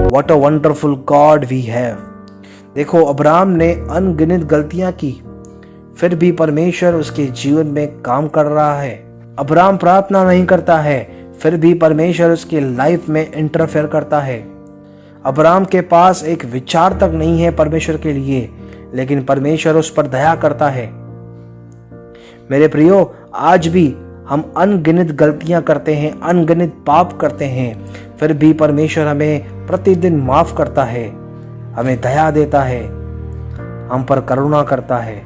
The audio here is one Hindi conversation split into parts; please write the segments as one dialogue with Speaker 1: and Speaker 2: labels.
Speaker 1: What a wonderful God we have। देखो, अब्राहम ने अनगिनत गलतियां की, फिर भी परमेश्वर उसके जीवन में काम कर रहा है। अब्राहम प्रार्थना नहीं करता है, फिर भी परमेश्वर उसके लाइफ में इंटरफेयर करता है। अब्राहम के पास एक विचार तक नहीं है परमेश्वर के लिए, लेकिन परमेश्वर उस पर दया करता है। मेरे प्रियो, आज भी हम अनगिनत गलतियां करते हैं, अनगिनत पाप करते हैं, फिर भी परमेश्वर हमें प्रतिदिन माफ करता है, हमें दया देता है, हम पर करुणा करता है,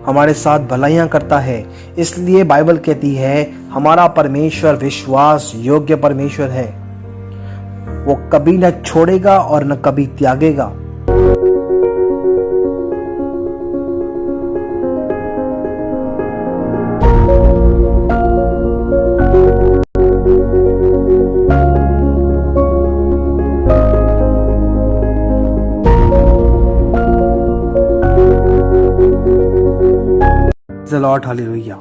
Speaker 1: हमारे साथ भलाइयां करता है। इसलिए बाइबल कहती है हमारा परमेश्वर विश्वास योग्य परमेश्वर है। वो कभी न छोड़ेगा और न कभी त्यागेगा। Lord hallelujah.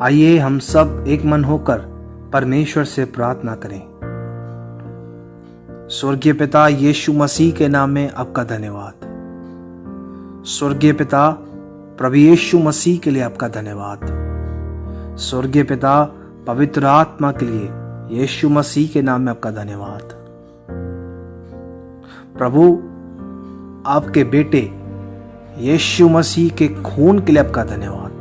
Speaker 1: आइए हम सब एक मन होकर परमेश्वर से प्रार्थना करें। स्वर्गीय पिता, यीशु मसीह के नाम में आपका धन्यवाद। स्वर्गीय पिता, प्रभु यीशु मसीह के लिए आपका धन्यवाद। स्वर्गीय पिता, पवित्र आत्मा के लिए यीशु मसीह के नाम में आपका धन्यवाद। प्रभु, आपके बेटे यीशु मसीह के खून के लिए आपका धन्यवाद।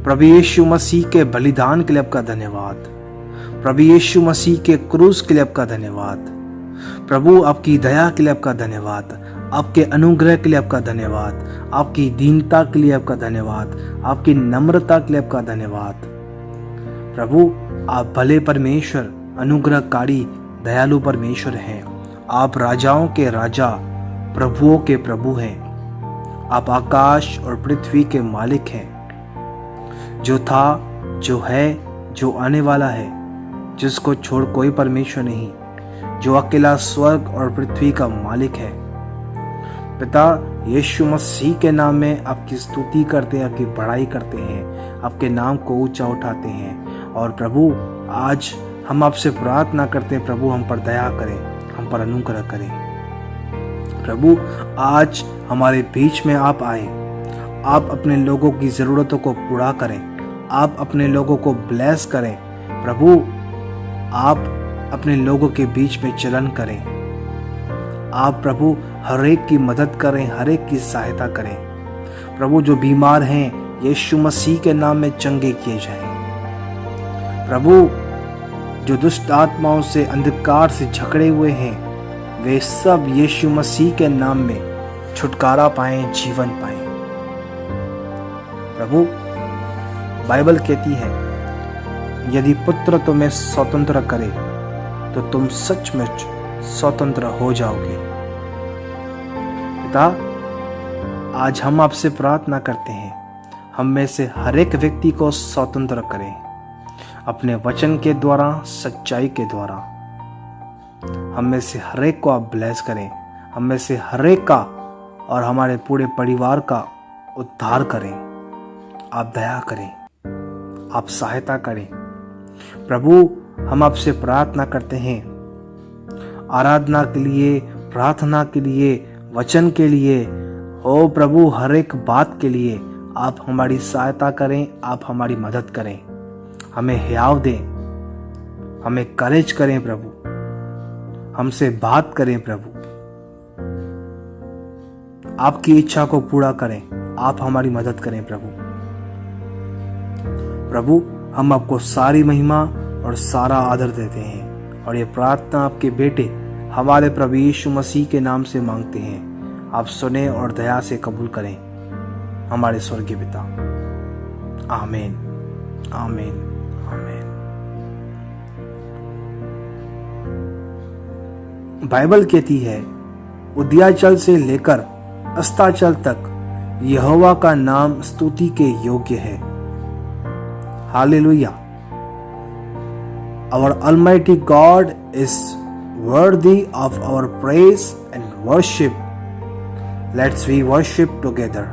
Speaker 1: प्रभु यीशु मसीह के बलिदान के लिए आपका धन्यवाद। प्रभु यीशु मसीह के क्रूस के लिए आपका धन्यवाद। प्रभु, आपकी दया के लिए आपका धन्यवाद। आपके अनुग्रह के लिए आपका धन्यवाद। आपकी दीनता के लिए आपका धन्यवाद। आपकी नम्रता के लिए आपका धन्यवाद। प्रभु, आप भले परमेश्वर, अनुग्रहकारी, दयालु परमेश्वर हैं। आप राजाओं के राजा, प्रभुओं के प्रभु हैं। आप आकाश और पृथ्वी के मालिक हैं। जो था, जो है, जो आने वाला है, जिसको छोड़ कोई परमेश्वर नहीं, जो अकेला स्वर्ग और पृथ्वी का मालिक है। पिता, यीशु मसीह के नाम में आपकी स्तुति करते हैं, आपकी बड़ाई करते हैं, आपके नाम को ऊंचा उठाते हैं। और प्रभु, आज हम आपसे प्रार्थना करते हैं, प्रभु हम पर दया करें, हम पर अनुग्रह करें। प्रभु, आज हमारे बीच में आप आए, आप अपने लोगों की ज़रूरतों को पूरा करें, आप अपने लोगों को ब्लेस करें। प्रभु, आप अपने लोगों के बीच में चलन करें। आप प्रभु हर एक की मदद करें, हर एक की सहायता करें। प्रभु, जो बीमार हैं, यीशु मसीह के नाम में चंगे किए जाएं। प्रभु, जो दुष्ट आत्माओं से, अंधकार से झगड़े हुए हैं, वे सब यीशु मसीह के नाम में छुटकारा पाएं, जीवन पाएं। प्रभु, बाइबल कहती है यदि पुत्र तुम्हें स्वतंत्र करे तो तुम सचमुच स्वतंत्र हो जाओगे। पिता, आज हम आपसे प्रार्थना करते हैं, हम में से हर एक व्यक्ति को स्वतंत्र करें, अपने वचन के द्वारा, सच्चाई के द्वारा। हम में से हर एक को आप ब्लेस करें, हम में से हर एक का और हमारे पूरे परिवार का उद्धार करें। आप दया करें, आप सहायता करें। प्रभु, हम आपसे प्रार्थना करते हैं, आराधना के लिए, प्रार्थना के लिए, वचन के लिए, ओ प्रभु हर एक बात के लिए आप हमारी सहायता करें, आप हमारी मदद करें, हमें हियाव दें, हमें करेज करें प्रभु, हमसे बात करें प्रभु, आपकी इच्छा को पूरा करें, आप हमारी मदद करें प्रभु। प्रभु, हम आपको सारी महिमा और सारा आदर देते हैं। और ये प्रार्थना आपके बेटे हमारे प्रभु यीशु मसीह के नाम से मांगते हैं। आप सुने और दया से कबूल करें हमारे स्वर्गीय पिता। आमीन, आमीन, आमीन। बाइबल कहती है उदयाचल से लेकर अस्ताचल तक यहोवा का नाम स्तुति के योग्य है। Hallelujah. Our Almighty God is worthy of our praise and worship. Let's we worship together.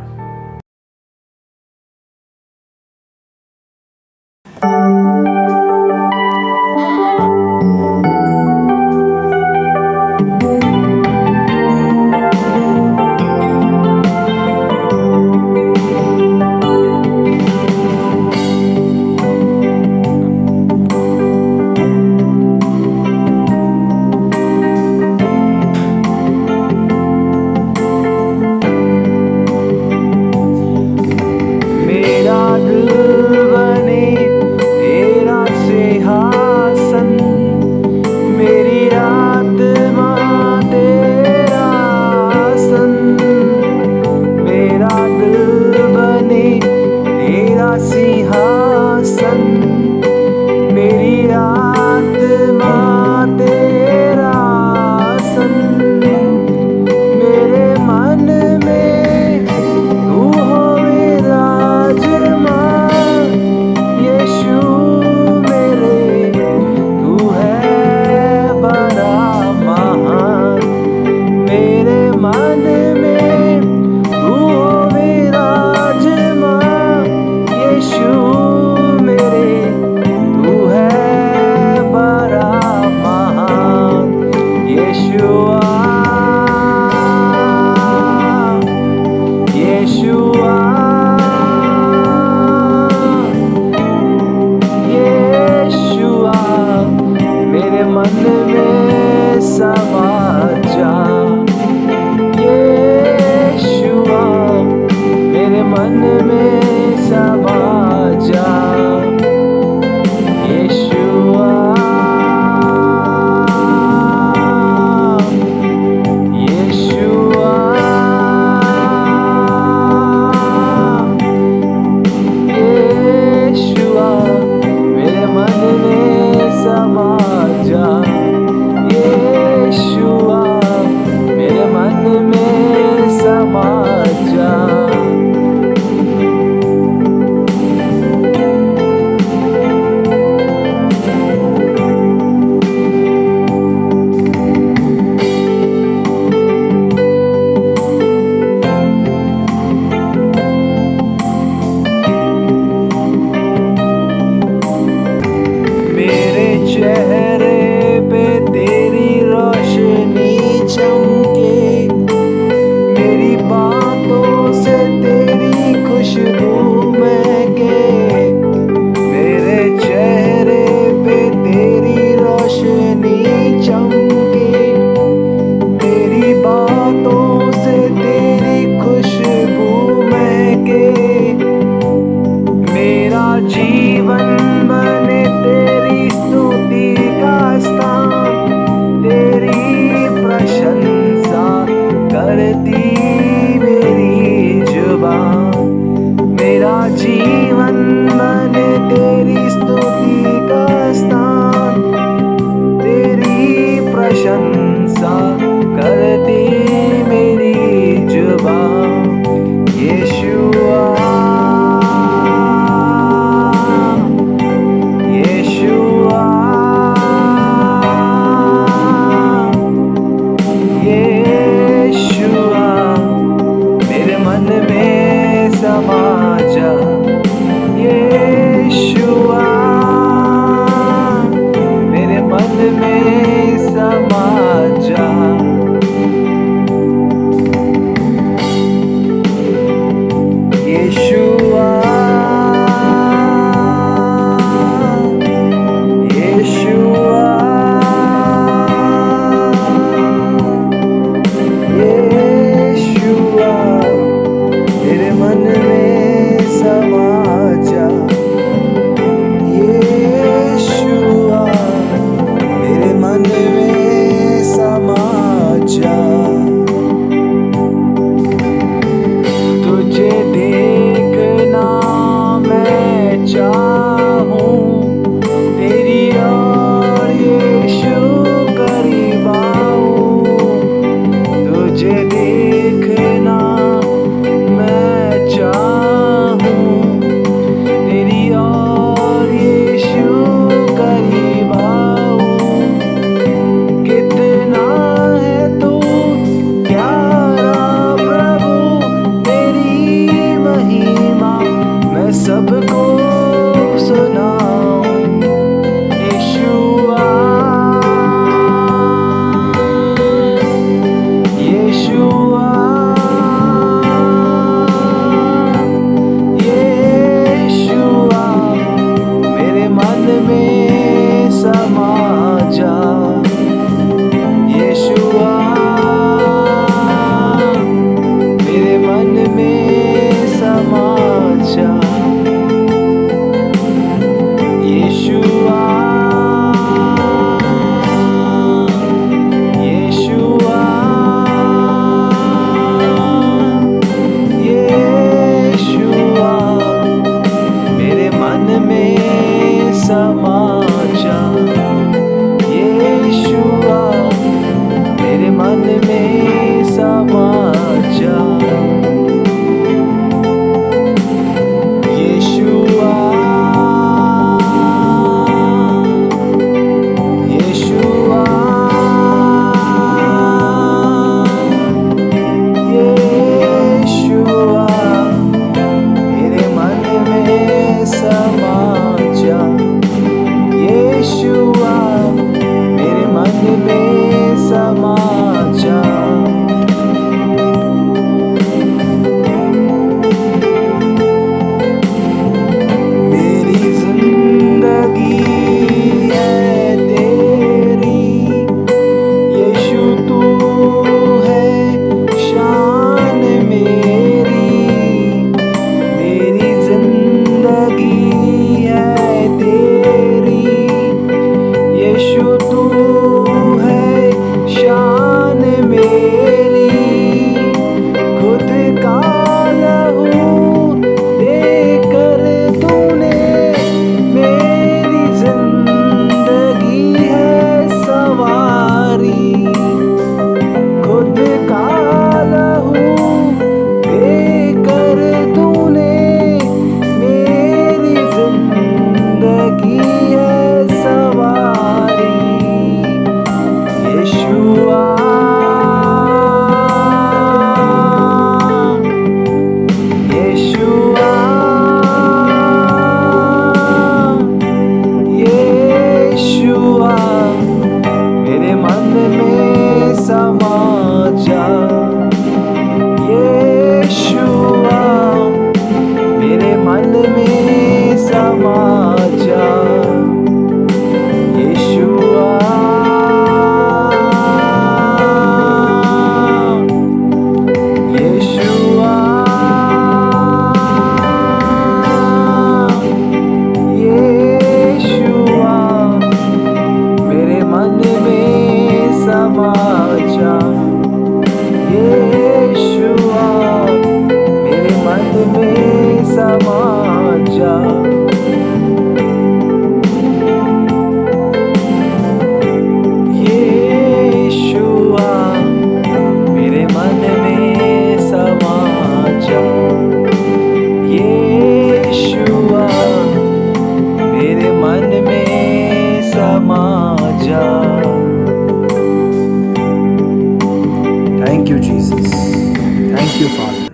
Speaker 1: Thank you, Father.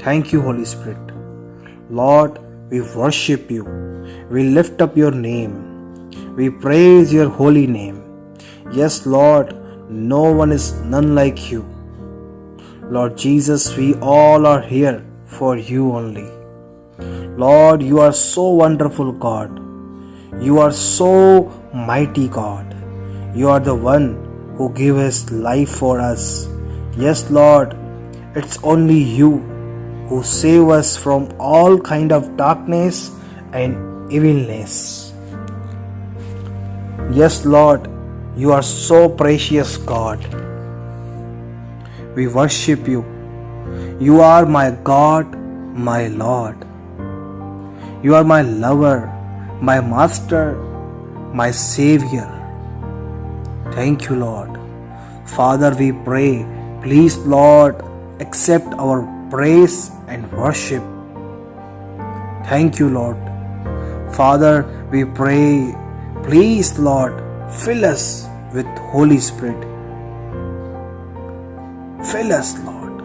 Speaker 1: Thank you, Holy Spirit. Lord, we worship you. We lift up your name. We praise your holy name. Yes, Lord, no one is none like you. Lord Jesus, we all are here for you only. Lord, you are so wonderful, God. You are so mighty, God. You are the one who gave us life for us. Yes, Lord, it's only you who save us from all kind of darkness and evilness. Yes, Lord, you are so precious, God. We worship you. You are my God, my Lord. You are my lover, my master, my Savior. Thank you, Lord. Father, we pray, please, Lord, accept our praise and worship. Thank you, Lord. Father, we pray, please, Lord, fill us with Holy Spirit. Fill us, Lord.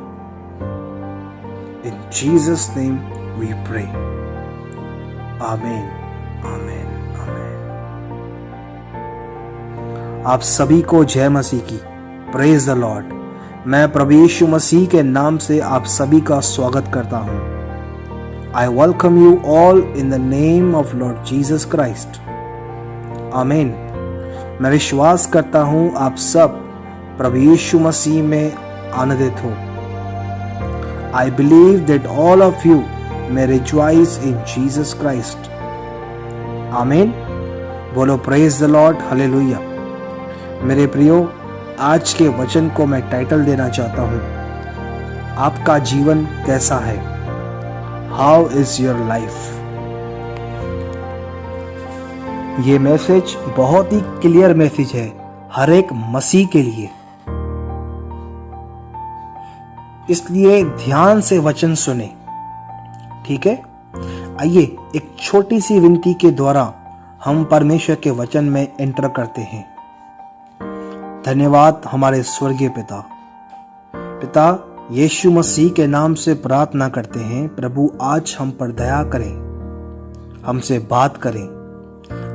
Speaker 1: In Jesus' name we pray. Amen. Amen. Amen. आप सभी को जय मसीह की। Praise the Lord. मैं प्रभु यीशु मसीह के नाम से आप सभी का स्वागत करता हूं। I welcome you all in the name of Lord Jesus Christ. आमीन। मैं विश्वास करता हूं आप सब प्रभु यीशु मसीह में आनंदित हो। I believe that all of you may rejoice in Jesus Christ. आमीन। बोलो प्रेज द लॉर्ड, हालेलुया। मेरे प्रियो, आज के वचन को मैं टाइटल देना चाहता हूं, आपका जीवन कैसा है? How is your life? ये मैसेज बहुत ही क्लियर मैसेज है हर एक मसीह के लिए, इसलिए ध्यान से वचन सुने। ठीक है, आइए एक छोटी सी विनती के द्वारा हम परमेश्वर के वचन में एंटर करते हैं। धन्यवाद हमारे स्वर्गीय पिता यीशु मसीह के नाम से प्रार्थना करते हैं, प्रभु आज हम पर दया करें, हमसे बात करें,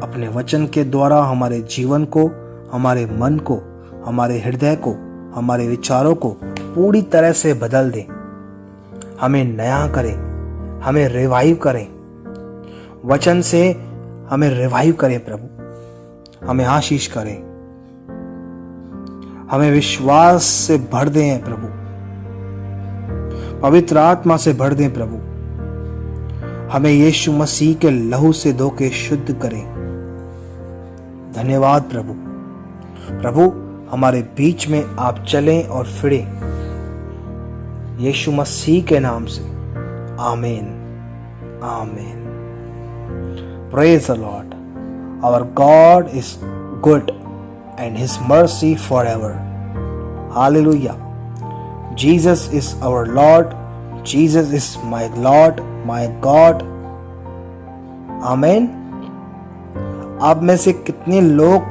Speaker 1: अपने वचन के द्वारा हमारे जीवन को, हमारे मन को, हमारे हृदय को, हमारे विचारों को पूरी तरह से बदल दें। हमें नया करें, हमें रिवाइव करें, वचन से हमें रिवाइव करें प्रभु। हमें आशीष करें, हमें विश्वास से भर दें प्रभु, पवित्र आत्मा से भर दें प्रभु। हमें यीशु मसीह के लहू से धो के शुद्ध करें। धन्यवाद प्रभु। प्रभु, हमारे बीच में आप चलें और फिरें, यीशु मसीह के नाम से। आमीन। आमीन। Praise the Lord. Our God is good and His mercy forever. Hallelujah. Jesus is our Lord. Jesus is my Lord, my God. Amen. आप में से कितने लोग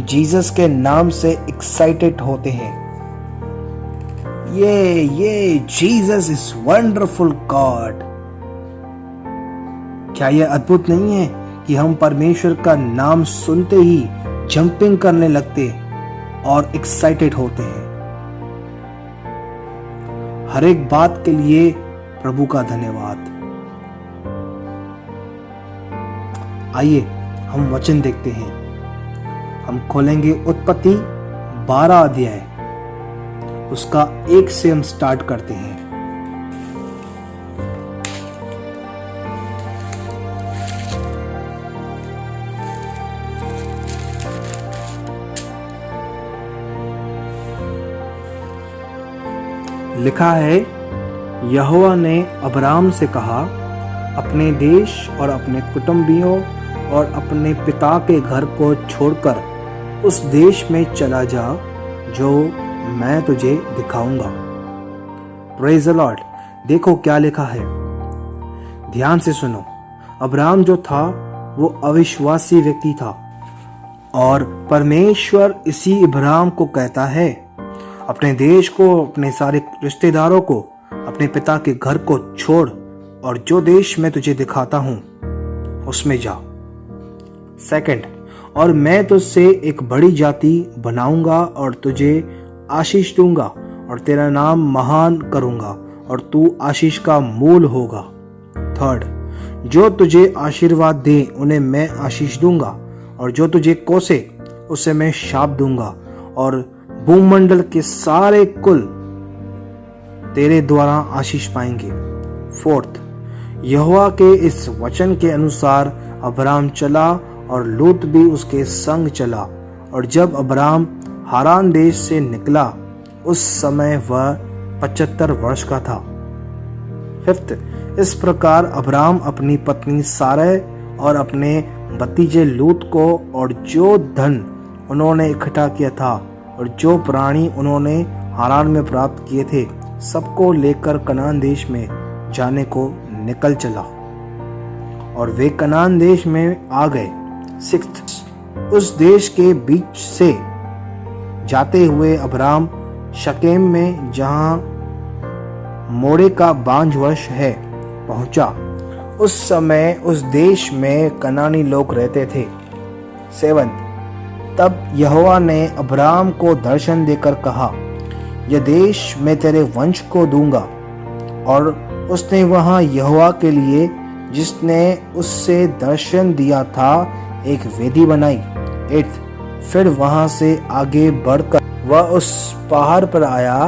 Speaker 1: जीसस के नाम से एक्साइटेड होते हैं? ये जीसस इज वंडरफुल गॉड। क्या यह अद्भुत नहीं है कि हम परमेश्वर का नाम सुनते ही जंपिंग करने लगते और एक्साइटेड होते हैं? हर एक बात के लिए प्रभु का धन्यवाद। आइए हम वचन देखते हैं। हम खोलेंगे उत्पत्ति 12 अध्याय, उसका 1 से हम स्टार्ट करते हैं। लिखा है, यहोवा ने अब्राम से कहा, अपने देश और अपने कुटुंबियों और अपने पिता के घर को छोड़कर उस देश में चला जा जो मैं तुझे दिखाऊंगा। Praise the Lord. देखो क्या लिखा है, ध्यान से सुनो। अब्राम जो था वो अविश्वासी व्यक्ति था और परमेश्वर इसी अब्राम को कहता है, अपने देश को, अपने सारे रिश्तेदारों को अपने पिता के घर को छोड़ और जो देश मैं तुझे दिखाता हूं उसमें जा। सेकंड, और मैं तुझसे एक बड़ी जाति बनाऊंगा और तुझे आशीष दूंगा और तेरा नाम महान करूंगा और तू आशीष का मूल होगा। थर्ड, जो तुझे आशीर्वाद दे उन्हें मैं आशीष दूंगा और जो तुझे कोसे उसे मैं शाप दूंगा और भूमंडल के सारे कुल तेरे द्वारा आशीष पाएंगे। फोर्थ, यहोवा के इस वचन के अनुसार अब्राम चला और लूत भी उसके संग चला और जब अब्राम हारान देश से निकला उस समय वह 75 वर्ष का था। फिफ्थ, इस प्रकार अब्राम अपनी पत्नी सारै और अपने भतीजे लूत को और जो धन उन्होंने इकट्ठा किया था और जो प्राणी उन्होंने हारान में प्राप्त किए थे सबको लेकर कनान देश में जाने को निकल चला और वे कनान देश में आ गए। सिक्स्थ, उस देश के बीच से जाते हुए अब्राम शकेम में जहां मोरे का 5 वर्ष है पहुंचा। उस समय उस देश में कनानी लोग रहते थे। सेवंथ, तब यहोवा ने अब्राम को दर्शन देकर कहा, यह देश मैं तेरे वंश को दूंगा और उसने वहां यहोवा के लिए जिसने उससे दर्शन दिया था एक वेदी बनाई। एट्थ, फिर वहां से आगे बढ़कर वह उस पहाड़ पर आया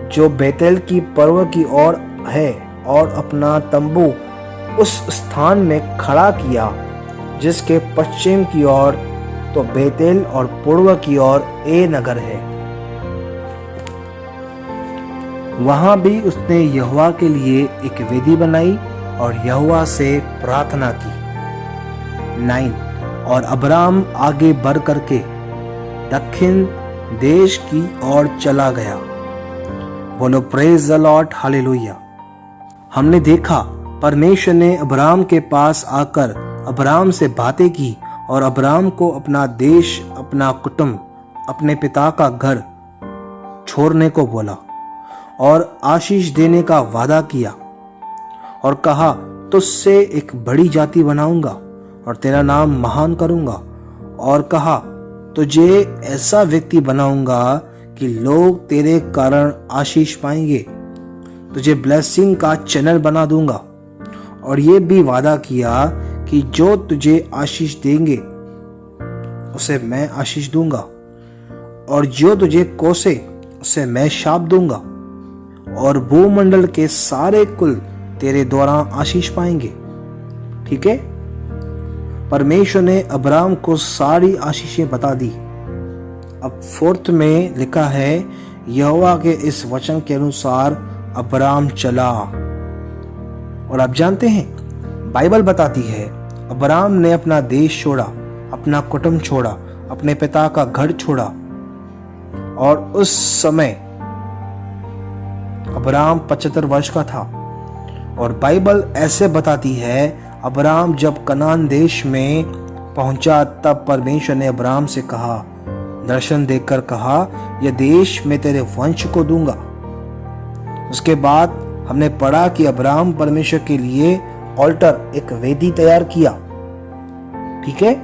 Speaker 1: जो बेतेल की पर्व की ओर है और अपना तंबू उस स्थान में खड़ा किया जिसके पश्चिम की ओर तो बेतेल और पूर्व की ओर ए नगर है। वहां भी उसने यहोवा के लिए एक वेदी बनाई और यहोवा से प्रार्थना की। 9, और अब्राम आगे बढ़ करके दक्षिण देश की ओर चला गया। बोलो प्रेज द लॉर्ड, हालेलुया। हमने देखा परमेश्वर ने अब्राम के पास आकर अब्राम से बातें की और अब्राम को अपना देश, अपना कुटुंब, अपने पिता का घर छोड़ने को बोला और आशीष देने का वादा किया और कहा, तुझसे एक बड़ी जाति बनाऊंगा और तेरा नाम महान करूंगा और कहा, तुझे ऐसा व्यक्ति बनाऊंगा कि लोग तेरे कारण आशीष पाएंगे, तुझे ब्लेसिंग का चैनल बना दूंगा और ये भी वादा किया कि जो तुझे आशीष देंगे उसे मैं आशीष दूंगा और जो तुझे कोसे उसे मैं शाप दूंगा और भूमंडल के सारे कुल तेरे द्वारा आशीष पाएंगे। ठीक है, परमेश्वर ने अब्राम को सारी आशीषें बता दी। अब 4th में लिखा है, यहोवा के इस वचन के अनुसार अब्राम चला। और आप जानते हैं बाइबल बताती है अब्राम ने अपना देश छोड़ा, अपना कुटुंब छोड़ा, अपने पिता का घर छोड़ा और उस समय अब्राम 75 वर्ष का था। और बाइबल ऐसे बताती है अब्राम जब कनान देश में पहुंचा तब परमेश्वर ने अब्राम से कहा, दर्शन देकर कहा, यह देश मैं तेरे वंश को दूंगा। उसके बाद हमने पढ़ा कि अब्राम परमेश्वर के लिए ऑल्टर, एक वेदी तैयार किया। ठीक है,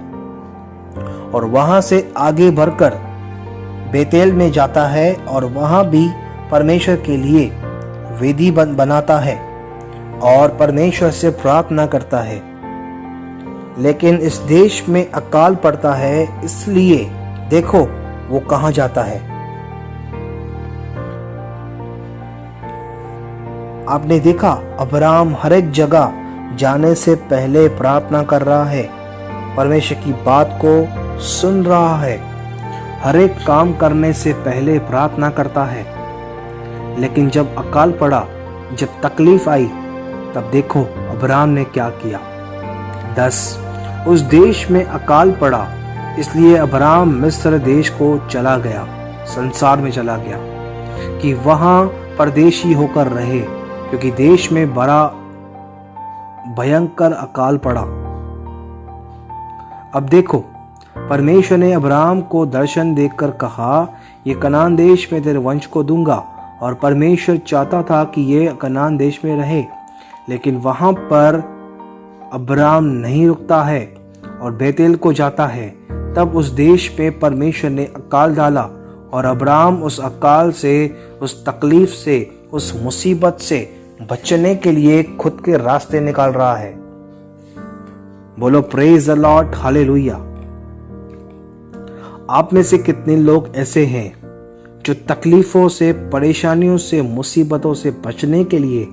Speaker 1: और वहां से आगे बढ़कर बेतेल में जाता है और वहां भी परमेश्वर के लिए वेदी बनाता है और परमेश्वर से प्रार्थना करता है। लेकिन इस देश में अकाल पड़ता है, इसलिए देखो वो कहां जाता है। आपने देखा अब्राम हर एक जगह जाने से पहले प्रार्थना कर रहा है, परमेश्वर की बात को सुन रहा है, हर एक काम करने से पहले प्रार्थना करता है। लेकिन जब अकाल पड़ा, जब तकलीफ आई, तब देखो अब्राम ने क्या किया। 10, उस देश में अकाल पड़ा, इसलिए अब्राम मिस्र देश को चला गया, संसार में चला गया कि वहां परदेशी होकर रहे, क्योंकि देश में बड़ा भयंकर अकाल पड़ा। अब देखो परमेश्वर ने अब्राम को दर्शन देकर कहा, ये कनान देश में तेरे वंश को दूंगा और परमेश्वर चाहता था कि ये कनान देश में रहे, लेकिन वहां पर अब्राम नहीं रुकता है और बेतेल को जाता है। तब उस देश पे परमेश्वर ने अकाल डाला और अब्राम उस अकाल से, उस तकलीफ से, उस मुसीबत से बचने के लिए खुद के रास्ते निकाल रहा है। बोलो प्रेज द लॉर्ड, हालेलुया। आप में से कितने लोग ऐसे हैं जो तकलीफों से, परेशानियों से, मुसीबतों से बचने के लिए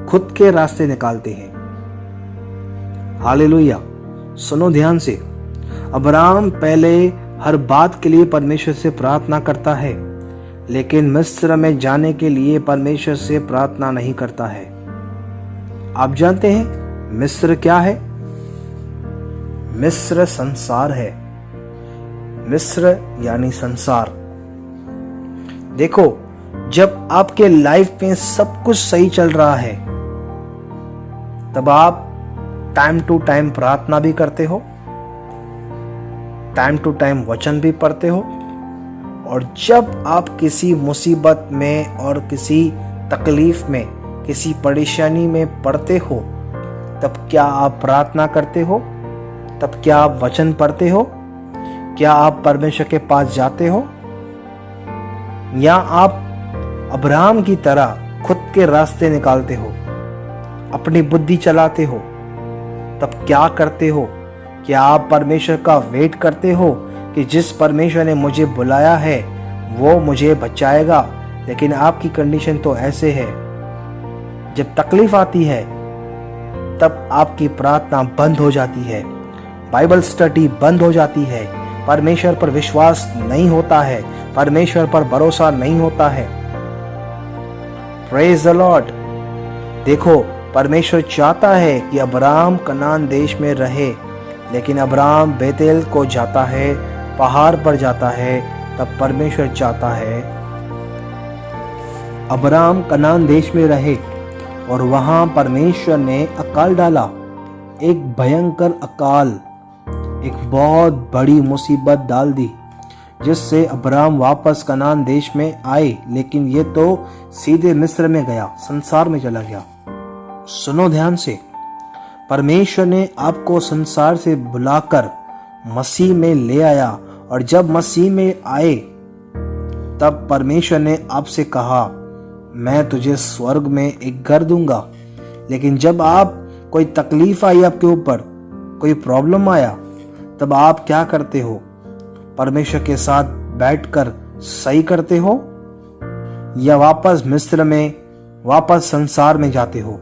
Speaker 1: खुद के रास्ते निकालते हैं? हालेलुया। सुनो ध्यान से, अब्राम पहले हर बात के लिए परमेश्वर से प्रार्थना करता है, लेकिन मिस्र में जाने के लिए परमेश्वर से प्रार्थना नहीं करता है। आप जानते हैं मिस्र क्या है? मिस्र संसार है। मिस्र यानी संसार। देखो, जब आपके लाइफ में सब कुछ सही चल रहा है, तब आप टाइम टू टाइम प्रार्थना भी करते हो, टाइम टू टाइम वचन भी पढ़ते हो, और जब आप किसी मुसीबत में और किसी तकलीफ में, किसी परेशानी में पड़ते हो, तब क्या आप प्रार्थना करते हो? तब क्या आप वचन पढ़ते हो? क्या आप परमेश्वर के पास जाते हो? या आप अब्राहम की तरह खुद के रास्ते निकालते हो, अपनी बुद्धि चलाते हो? तब क्या करते हो? क्या आप परमेश्वर का वेट करते हो कि जिस परमेश्वर ने मुझे बुलाया है वो मुझे बचाएगा? लेकिन आपकी कंडीशन तो ऐसे है, जब तकलीफ आती है तब आपकी प्रार्थना बंद हो जाती है, बाइबल स्टडी बंद हो जाती है, परमेश्वर पर विश्वास नहीं होता है, परमेश्वर पर भरोसा नहीं होता है। Praise the Lord. देखो, परमेश्वर चाहता है कि अब्राहम कनान देश में रहे, लेकिन अब्राहम बेतेल को जाता है, पहाड़ पर जाता है। तब परमेश्वर चाहता है अब्राहम कनान देश में रहे, और वहां परमेश्वर ने अकाल डाला, एक भयंकर अकाल, एक बहुत बड़ी मुसीबत डाल दी, जिससे अब्राहम वापस कनान देश में आए, लेकिन ये तो सीधे मिस्र में गया, संसार में चला गया। सुनो ध्यान से, परमेश्वर ने आपको संसार से बुलाकर मसीह में ले आया, और जब मसीह में आए तब परमेश्वर ने आपसे कहा, मैं तुझे स्वर्ग में एक घर दूंगा। लेकिन जब आप कोई तकलीफ आई आपके ऊपर, कोई प्रॉब्लम आया, तब आप क्या करते हो? परमेश्वर के साथ बैठकर सही करते हो, या वापस मिस्र में, वापस संसार में जाते हो?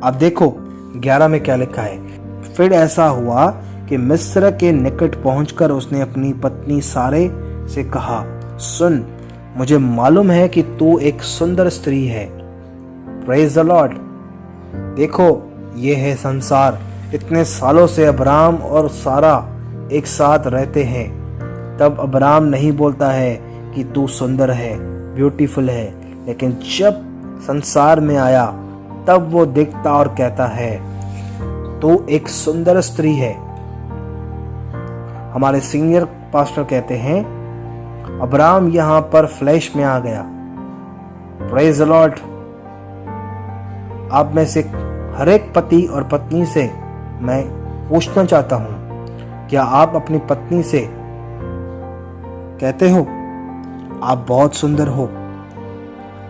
Speaker 1: अब देखो 11 में क्या लिखा है। फिर ऐसा हुआ कि मिस्र के निकट पहुंचकर उसने अपनी पत्नी सारे से कहा, सुन, मुझे मालूम है कि तू एक सुंदर स्त्री है। Praise the Lord. देखो, ये है संसार। इतने सालों से अब्राहम और सारा एक साथ रहते हैं, तब अब्राहम नहीं बोलता है कि तू सुंदर है, ब्यूटीफुल है, लेकिन जब संसार में आया तब वो देखता और कहता है तू एक सुंदर स्त्री है। हमारे सीनियर पास्टर कहते हैं अब्राहम यहां पर फ्लैश में आ गया। Praise the Lord. आप में से हर एक पति और पत्नी से मैं पूछना चाहता हूं, क्या आप अपनी पत्नी से कहते हो आप बहुत सुंदर हो?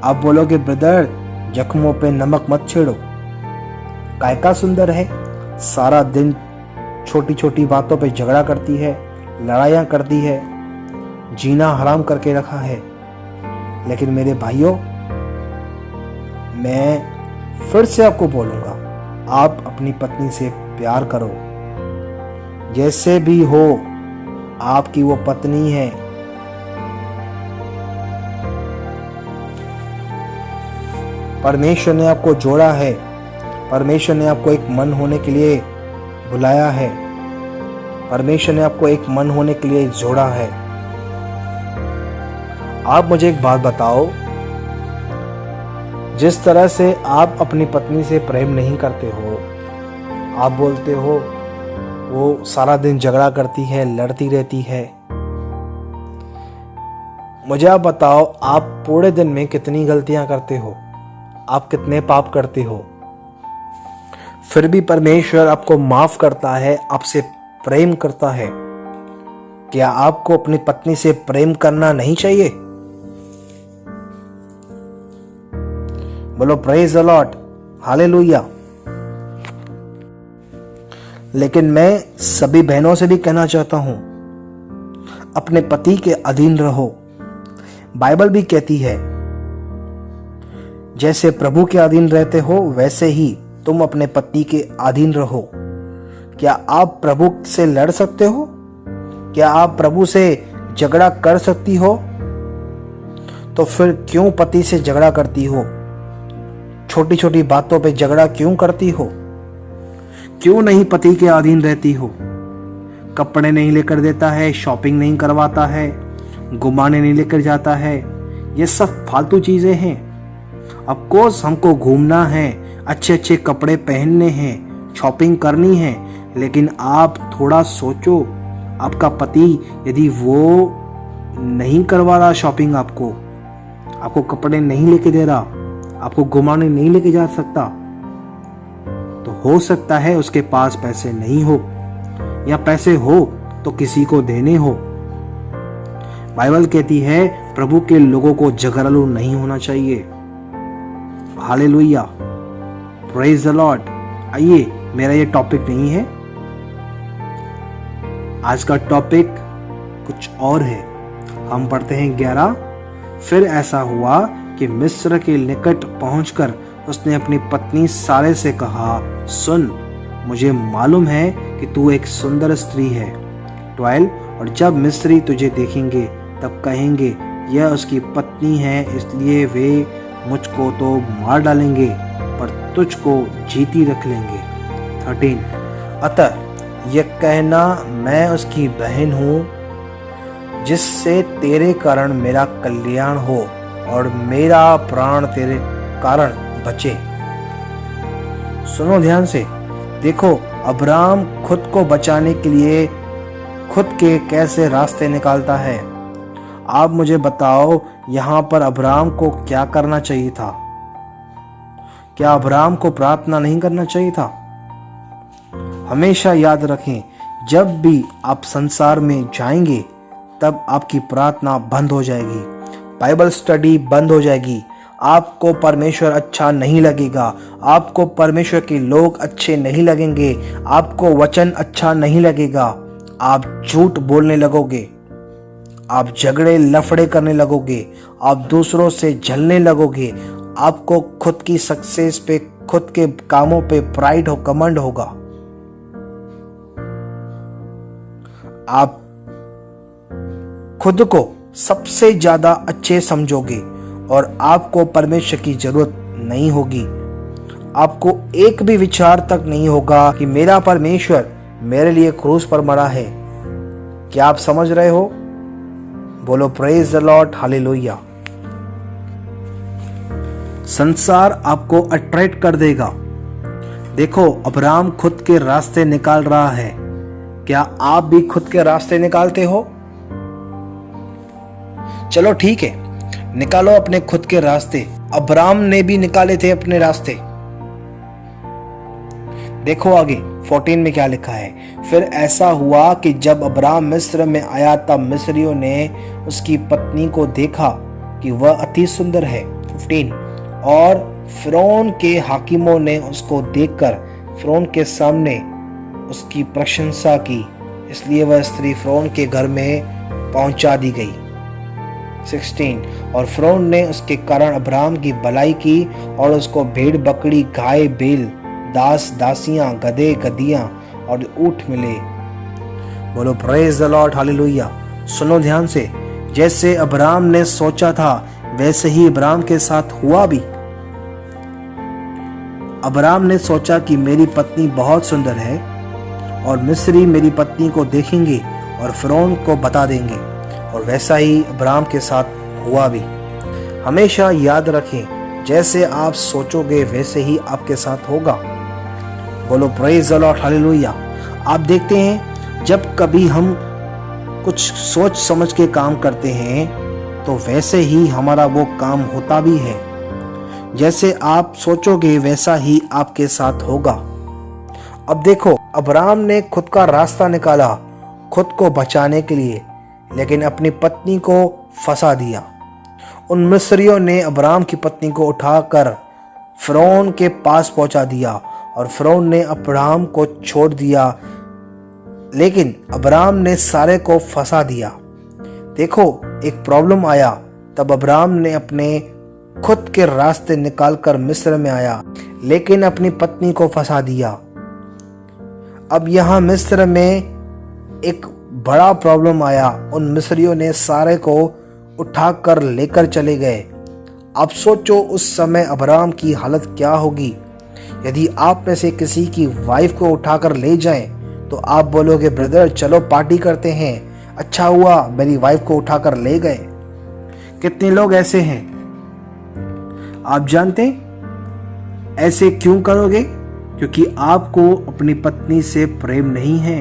Speaker 1: आप बोलोगे ब्रदर, जख्मों पे नमक मत छेड़ो, काय का सुंदर है, सारा दिन छोटी छोटी बातों पे झगड़ा करती है, लड़ाइयां करती है, जीना हराम करके रखा है। लेकिन मेरे भाइयों, मैं फिर से आपको बोलूंगा, आप अपनी पत्नी से प्यार करो। जैसे भी हो, आपकी वो पत्नी है। परमेश्वर ने आपको जोड़ा है, परमेश्वर ने आपको एक मन होने के लिए बुलाया है, परमेश्वर ने आपको एक मन होने के लिए जोड़ा है। आप मुझे एक बात बताओ, जिस तरह से आप अपनी पत्नी से प्रेम नहीं करते हो, आप बोलते हो वो सारा दिन झगड़ा करती है, लड़ती रहती है, मुझे आप बताओ, आप पूरे दिन में कितनी गलतियां करते हो? आप कितने पाप करते हो? फिर भी परमेश्वर आपको माफ करता है, आपसे प्रेम करता है। क्या आपको अपनी पत्नी से प्रेम करना नहीं चाहिए? बोलो प्रेज द लॉर्ड, हालेलुया। लेकिन मैं सभी बहनों से भी कहना चाहता हूं, अपने पति के अधीन रहो। बाइबल भी कहती है, जैसे प्रभु के अधीन रहते हो वैसे ही तुम अपने पति के अधीन रहो। क्या आप प्रभु से लड़ सकते हो? क्या आप प्रभु से झगड़ा कर सकती हो? तो फिर क्यों पति से झगड़ा करती हो? छोटी छोटी बातों पे झगड़ा क्यों करती हो? क्यों नहीं पति के अधीन रहती हो? कपड़े नहीं लेकर देता है, शॉपिंग नहीं करवाता है, घुमाने नहीं लेकर जाता है, ये सब फालतू चीजें हैं। ऑफ कोर्स हमको घूमना है, अच्छे अच्छे कपड़े पहनने हैं, शॉपिंग करनी है, लेकिन आप थोड़ा सोचो, आपका पति यदि वो नहीं करवा रहा शॉपिंग, आपको कपड़े नहीं लेके दे रहा, आपको घुमाने नहीं लेके जा सकता, तो हो सकता है उसके पास पैसे नहीं हो, या पैसे हो तो किसी को देने हो। बाइबल कहती है प्रभु के लोगों को झगड़ालू नहीं होना चाहिए। Hallelujah, praise the Lord. आइए, मेरा ये टॉपिक नहीं है, आज का टॉपिक कुछ और है। हम पढ़ते हैं 11। फिर ऐसा हुआ कि मिस्र के निकट पहुंचकर उसने अपनी पत्नी सारे से कहा, सुन, मुझे मालूम है कि तू एक सुंदर स्त्री है। 12 और जब मिस्री तुझे देखेंगे तब कहेंगे यह उसकी पत्नी है, इसलिए वे मुझको तो मार डालेंगे पर तुझको जीती रख लेंगे। 13 अतः यह कहना, मैं उसकी बहन हूँ, जिससे तेरे कारण मेरा कल्याण हो और मेरा प्राण तेरे कारण बचे। सुनो ध्यान से, देखो अब्राम खुद को बचाने के लिए खुद के कैसे रास्ते निकालता है। आप मुझे बताओ, यहां पर अब्राम को क्या करना चाहिए था? क्या अब्राम को प्रार्थना नहीं करना चाहिए था? हमेशा याद रखें, जब भी आप संसार में जाएंगे तब आपकी प्रार्थना बंद हो जाएगी, बाइबल स्टडी बंद हो जाएगी, आपको परमेश्वर अच्छा नहीं लगेगा, आपको परमेश्वर के लोग अच्छे नहीं लगेंगे, आपको वचन अच्छा नहीं लगेगा, आप झूठ बोलने लगोगे, आप झगड़े लफड़े करने लगोगे, आप दूसरों से जलने लगोगे, आपको खुद की सक्सेस पे, खुद के कामों पे प्राइड हो, कमंड होगा, आप खुद को सबसे ज्यादा अच्छे समझोगे और आपको परमेश्वर की जरूरत नहीं होगी। आपको एक भी विचार तक नहीं होगा कि मेरा परमेश्वर मेरे लिए क्रूस पर मरा है। क्या आप समझ रहे हो? बोलो प्रेज द लॉर्ड, हालेलुया। संसार आपको अट्रैक्ट कर देगा। देखो, अब्राम खुद के रास्ते निकाल रहा है। क्या आप भी खुद के रास्ते निकालते हो? चलो ठीक है, निकालो अपने खुद के रास्ते। अब्राम ने भी निकाले थे अपने रास्ते। देखो आगे 14 में क्या लिखा है। फिर ऐसा हुआ कि जब अब्राम मिस्र में आया तब मिस्रियों ने उसकी पत्नी को देखा कि वह अति सुंदर है। 15 और फिरौन के हाकिमों ने उसको देखकर फिरौन के सामने उसकी प्रशंसा की, इसलिए वह स्त्री फिरौन के घर में पहुंचा दी गई। 16 और फिरौन ने उसके कारण अब्राम की भलाई की और उसको भेड़ बकरी, गाय बैल, दास दासियां, गधे गधियां और ऊंट मिले। बोलो प्रेज द लॉर्ड, हालेलुया। सुनो ध्यान से, जैसे अब्राम ने सोचा था वैसे ही अब्राम के साथ हुआ भी। अब्राम ने सोचा कि मेरी पत्नी बहुत सुंदर है और मिस्री मेरी पत्नी को देखेंगे और फिरौन को बता देंगे, और वैसा ही अब्राम के साथ हुआ भी। हमेशा याद रखें, जैसे आप सोचोगे वैसे ही आपके साथ होगा। बोलो प्रेज द लॉर्ड, हालेलुया। आप देखते हैं, जब कभी हम कुछ सोच समझ के काम करते हैं तो वैसे ही हमारा वो काम होता भी है। जैसे आप सोचोगे वैसा ही आपके साथ होगा। अब देखो, अब्राहम ने खुद का रास्ता निकाला खुद को बचाने के लिए, लेकिन अपनी पत्नी को फंसा दिया। उन मिस्रियों ने अब्राहम की पत्नी को उठाकर फिरौन के पास पहुंचा दिया और फिरौन ने अब्राहम को छोड़ दिया, लेकिन अब्राहम ने सारे को फंसा दिया। देखो, एक प्रॉब्लम आया, तब अब्राहम ने अपने खुद के रास्ते निकालकर मिस्र में आया, लेकिन अपनी पत्नी को फंसा दिया। अब यहाँ मिस्र में एक बड़ा प्रॉब्लम आया। उन मिस्रियों ने सारे को उठाकर लेकर चले गए। अब सोचो उस समय अब्राहम की हालत क्या होगी। यदि आप में से किसी की वाइफ को उठाकर ले जाएं, तो आप बोलोगे ब्रदर चलो पार्टी करते हैं, अच्छा हुआ मेरी वाइफ को उठाकर ले गए। कितने लोग ऐसे हैं आप जानते हैं? ऐसे क्यों करोगे? क्योंकि आपको अपनी पत्नी से प्रेम नहीं है।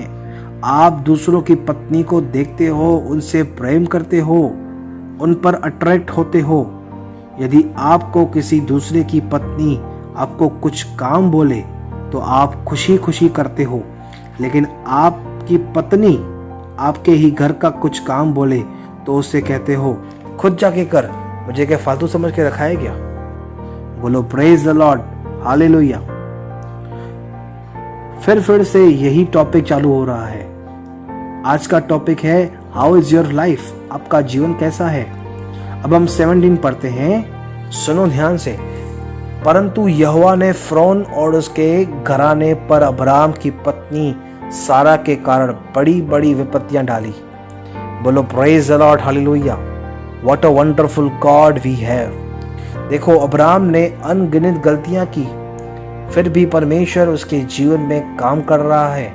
Speaker 1: आप दूसरों की पत्नी को देखते हो, उनसे प्रेम करते हो, उन पर अट्रैक्ट होते हो। यदि आपको किसी दूसरे की पत्नी आपको कुछ काम बोले तो आप खुशी खुशी करते हो, लेकिन आपकी पत्नी आपके ही घर का कुछ काम बोले तो उससे कहते हो खुद जाके कर, मुझे क्या फालतू समझ के रखा है क्या? बोलो प्रेज द लॉर्ड, हालेलुया। फिर से यही टॉपिक चालू हो रहा है। आज का टॉपिक है हाउ इज योर लाइफ, आपका जीवन कैसा है। अब हम 17 पढ़ते हैं, सुनो ध्यान से। परंतु यहोवा ने फिरौन और उसके घराने पर अब्राहम की पत्नी सारा के कारण बड़ी बड़ी विपत्तियां डाली। बोलो praise the Lord, hallelujah. What a wonderful God we have. देखो, अब्राहम ने अनगिनत गलतियां की, फिर भी परमेश्वर उसके जीवन में काम कर रहा है।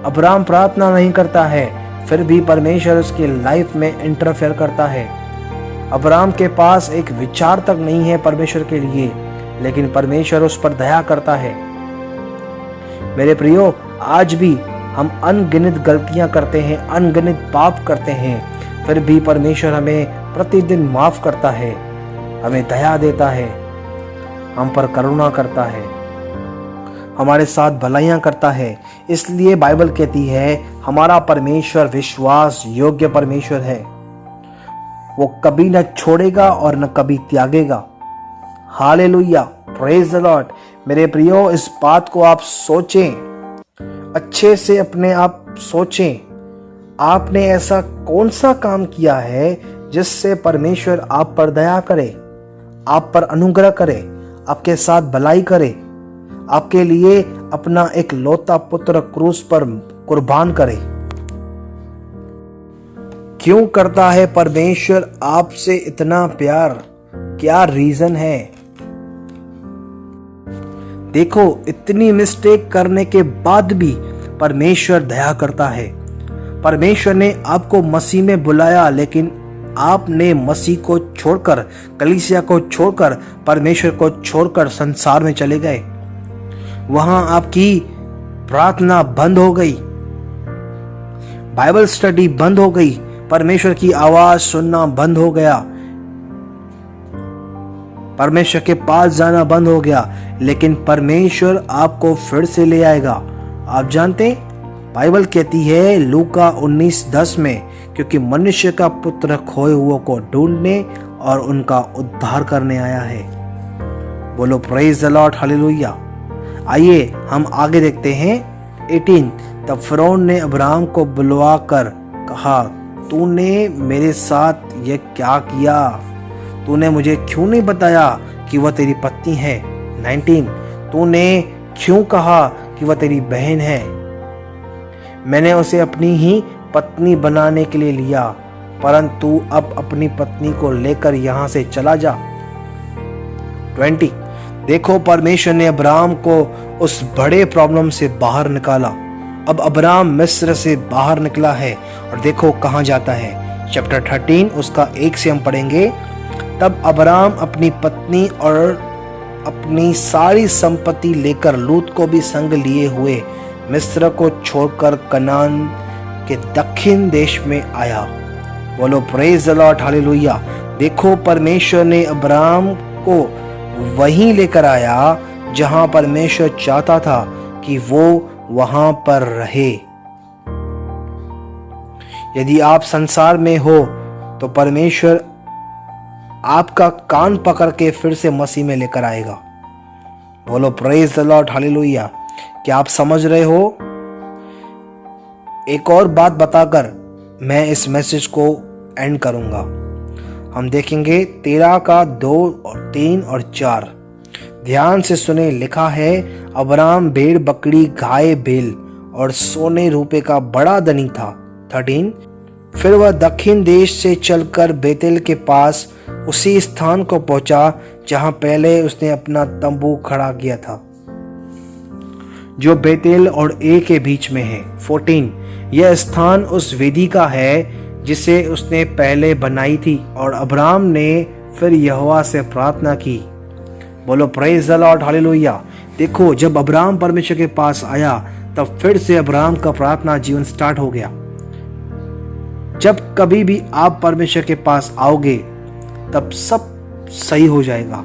Speaker 1: अब्राहम प्रार्थना नहीं करता है, फिर भी परमेश्वर उसकी लाइफ में इंटरफेयर करता है। अब्राहम के पास एक विचार तक नहीं है परमेश्वर के लिए, लेकिन परमेश्वर उस पर दया करता है। मेरे प्रियो, आज भी हम अनगिनत गलतियां करते हैं, अनगिनत पाप करते हैं, फिर भी परमेश्वर हमें प्रतिदिन माफ करता है, हमें दया देता है, हम पर करुणा करता है, हमारे साथ भलाइयां करता है। इसलिए बाइबल कहती है हमारा परमेश्वर विश्वास योग्य परमेश्वर है। वो कभी न छोड़ेगा और न कभी त्यागेगा। Hallelujah, praise the lord. मेरे प्रियो, इस बात को आप सोचें, अच्छे से अपने आप सोचें। आपने ऐसा कौन सा काम किया है जिससे परमेश्वर आप पर दया करे, आप पर अनुग्रह करे, आपके साथ भलाई करे, आपके लिए अपना एक लौता पुत्र क्रूस पर कुर्बान करे? क्यों करता है परमेश्वर आपसे इतना प्यार? क्या रीजन है? देखो, इतनी मिस्टेक करने के बाद भी परमेश्वर दया करता है। परमेश्वर ने आपको मसीह में बुलाया, लेकिन आपने मसीह को छोड़कर, कलीसिया को छोड़कर, परमेश्वर को छोड़कर संसार में चले गए। वहां आपकी प्रार्थना बंद हो गई, बाइबल स्टडी बंद हो गई, परमेश्वर की आवाज सुनना बंद हो गया, परमेश्वर के पास जाना बंद हो गया। लेकिन परमेश्वर आपको फिर से ले आएगा। आप जानते, बाइबल कहती है लूका 19:10 में, क्योंकि मनुष्य का पुत्र खोए हुओं को ढूंढने और उनका उद्धार करने आया है। बोलो प्रेज द लॉर्ड, हालेलुया। आइए हम आगे देखते हैं 18। तब फिरौन ने अब्राहम को बुलवाकर कहा, तूने मेरे साथ ये क्या किया? तूने मुझे क्यों नहीं बताया कि वह तेरी पत्नी है? 19। तूने क्यों कहा कि वह तेरी बहन है? मैंने उसे अपनी ही पत्नी बनाने के लिए लिया, परंतु अब अपनी पत्नी को लेकर यहां से चला जा। 20। देखो, परमेश्वर ने अब्राहम को उस बड़े प्रॉब्लम से बाहर निकाला। अब अब्राहम मिस्र से बाहर निकला है और देखो कहां जाता है। चैप्टर 13 उसका 1 से हम पढ़ेंगे। तब अब्राहम अपनी पत्नी और अपनी सारी संपत्ति लेकर लूत को भी संग लिए हुए मिस्र को छोड़कर कनान के दक्षिण देश में आया। बोलो प्रेज द लॉर्ड, हालेलुया। देखो परमेश्वर ने अब्राहम को वहीं लेकर आया जहां परमेश्वर चाहता था कि वो वहां पर रहे। यदि आप संसार में हो तो परमेश्वर आपका कान पकड़ के फिर से मसीह में लेकर आएगा। बोलो प्रेज द लॉर्ड, हालेलुया। क्या आप समझ रहे हो? एक और बात बताकर मैं इस मैसेज को एंड करूंगा। हम देखेंगे 13 का 2 और 3 और 4। ध्यान से सुने, लिखा है अब्राहम भेड़ बकरी गाय बैल और सोने रूपे का बड़ा धनी था। 13 फिर वह दक्षिण देश से चलकर बेतेल के पास उसी स्थान को पहुंचा जहां पहले उसने अपना तंबू खड़ा किया था, जो बेतेल और ए के बीच में है। 14 यह स्थान उस वेदी का है जिसे उसने पहले बनाई थी और अब्राहम ने फिर यहोवा से प्रार्थना की। बोलो प्रेज द लॉर्ड, हालेलुया। देखो, जब अब्राहम परमेश्वर के पास आया तब फिर से अब्राहम का प्रार्थना जीवन स्टार्ट हो गया। जब कभी भी आप परमेश्वर के पास आओगे तब सब सही हो जाएगा।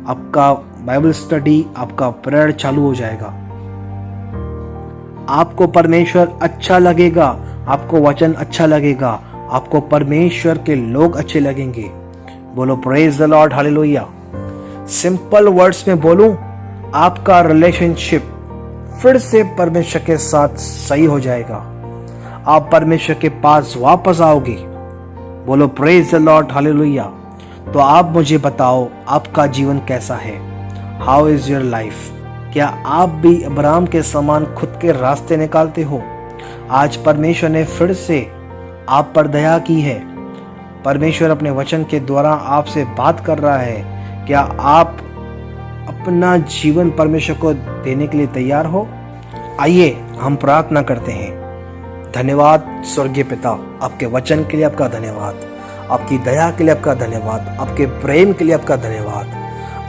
Speaker 1: आपका बाइबल स्टडी, आपका प्रेयर चालू हो जाएगा। आपको परमेश्वर अच्छा लगेगा, आपको वचन अच्छा लगेगा, आपको परमेश्वर के लोग अच्छे लगेंगे। बोलो praise the Lord, hallelujah. Simple words में बोलूं, आपका रिलेशनशिप फिर से परमेश्वर के साथ सही हो जाएगा। आप परमेश्वर के पास वापस आओगे। बोलो प्रेज द लॉर्ड, हालेलुया। तो आप मुझे बताओ, आपका जीवन कैसा है? How is your life? क्या आप भी अब्राहम के समान खुद के रास्ते निकालते हो? आज परमेश्वर ने फिर से आप पर दया की है। परमेश्वर अपने वचन के द्वारा आपसे बात कर रहा है। क्या आप अपना जीवन परमेश्वर को देने के लिए तैयार हो? आइए हम प्रार्थना करते हैं। धन्यवाद स्वर्गीय पिता, आपके वचन के लिए आपका धन्यवाद, आपकी दया के लिए आपका धन्यवाद, आपके प्रेम के लिए आपका धन्यवाद,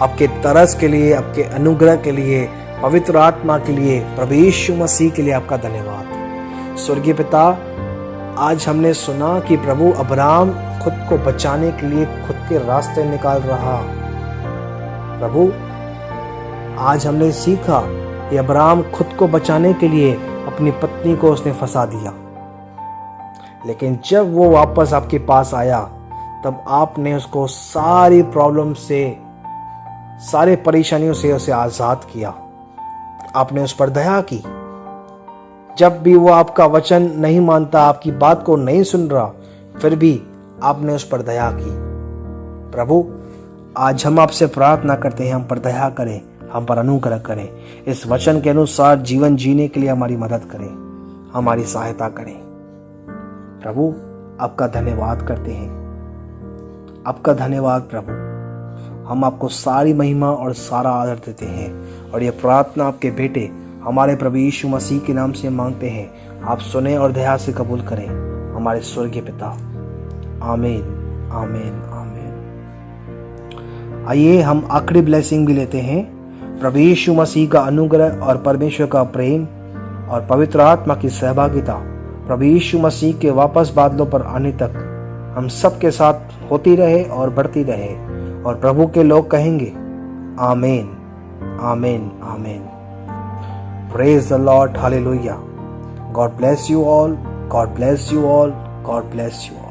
Speaker 1: आपके तरस के लिए, आपके अनुग्रह के लिए, पवित्र आत्मा के लिए, प्रभु यीशु मसीह के लिए आपका धन्यवाद। स्वर्गीय पिता, आज हमने सुना कि प्रभु अब्राहम खुद को बचाने के लिए खुद के रास्ते निकाल रहा। प्रभु, आज हमने सीखा कि अब्राहम खुद को बचाने के लिए अपनी पत्नी को उसने फंसा दिया, लेकिन जब वो वापस आपके पास आया तब आपने उसको सारी प्रॉब्लम से, सारे परेशानियों से उसे आजाद किया। आपने उस पर दया की। जब भी वो आपका वचन नहीं मानता, आपकी बात को नहीं सुन रहा, फिर भी आपने उस पर दया की। प्रभु, आज हम आपसे प्रार्थना करते हैं, हम पर दया करें, हम पर अनुग्रह करें, इस वचन के अनुसार जीवन जीने के लिए हमारी मदद करें, हमारी सहायता करें। प्रभु, आपका धन्यवाद करते हैं, आपका धन्यवाद प्रभु। हम आपको सारी महिमा और सारा आदर देते हैं और ये प्रार्थना आपके बेटे हमारे प्रभु यीशु मसीह के नाम से मांगते हैं। आप सुने और दया से कबूल करें, हमारे स्वर्गीय पिता। आमीन, आमीन, आमीन। आइए हम आखिरी ब्लेसिंग भी लेते हैं। प्रभु यीशु मसीह का अनुग्रह और परमेश्वर का प्रेम और पवित्र आत्मा की सहभागिता प्रभु यीशु मसीह के वापस बादलों पर आने तक हम सब के साथ होती रहे और बढ़ती रहे, और प्रभु के लोग कहेंगे आमीन, आमीन, आमीन। Praise the Lord, hallelujah. God bless you all, God bless you all, God bless you all.